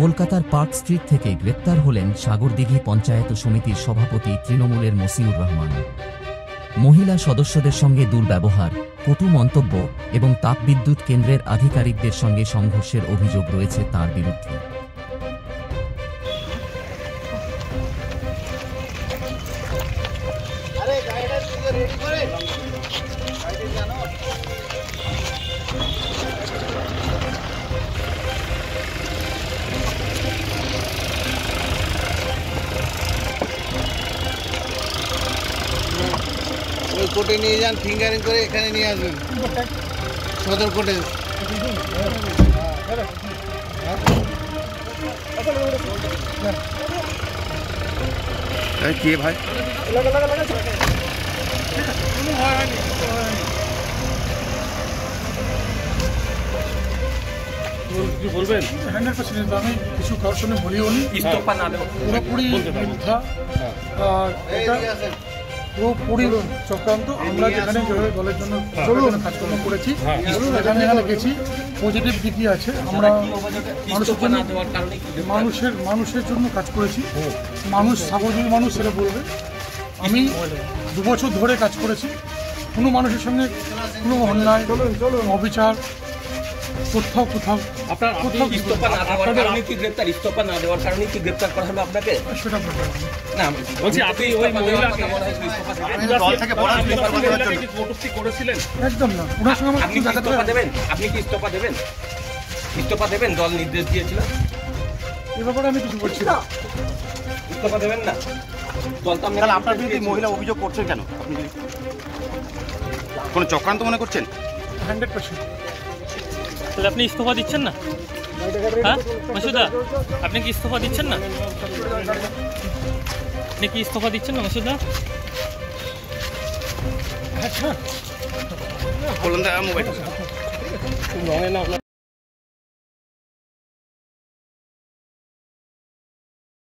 কলকাতার park street থেকে গ্রেপ্তার হলেন সাগরদিঘি পঞ্চায়েত সমিতির সভাপতি তৃণমূলের মসিউর রহমান। মহিলা সদস্যদের সঙ্গে দুর্ব্যবহার, কটু মন্তব্য এবং তাপবিদ্যুৎ কেন্দ্রের আধিকারিকদের সঙ্গে সংঘর্ষের অভিযোগ রয়েছে তার বিরুদ্ধে। ওই কোর্টে নিয়ে যান, ফিঙ্গারিং করে এখানে নিয়ে আসবেন সদর কোর্টে। কে ভাই? কি বলবেন? 100% আমি কিছু কারোর সঙ্গে বলিও নি, ইস্তফা না দেওয়া পুরোপুরি মিথ্যা। আর এটা পুরোপুরি চক্রান্ত। আমরা যেখানে দলের জন্য কাজকর্ম করেছি, এখানে গেছি, পজিটিভ দিকই আছে। আমরা মানুষের জন্য কাজ করেছি। মানুষ সাগরদিঘির মানুষ সেটা বলবে। আমি 2 বছর ধরে কাজ করেছি, কোনো মানুষের সঙ্গে কোনো অন্যায় অবিচার কোথাও ইস্তফা না দেওয়ার কারণে কি গ্রেপ্তার করা হলো আপনাকে? সেটা বলতে না, বলছি আপনি ওই মহিলাকে দল থেকে কটূক্তি করেছিলেন? একদম না। ওনার সঙ্গে আপনি কি ইস্তফা দেবেন? আপনি কি ইস্তফা দেবেন? ইস্তফা দেবেন? দল নির্দেশ দিয়েছিল। এ ব্যাপারে আমি কিছু বলছি না। ইস্তফা দেবেন না? দল তো তাহলে আপনার বিরুদ্ধে মহিলা অভিযোগ করছেন কেন? আপনি কোনো চক্রান্ত মনে করছেন? 100%। তাহলে আপনি ইস্তফা দিচ্ছেন না? হ্যাঁ মাসুদা, আপনি কি ইস্তফা দিচ্ছেন না? আপনি কি ইস্তফা দিচ্ছেন না মাসুদা? বলুন মোবাইল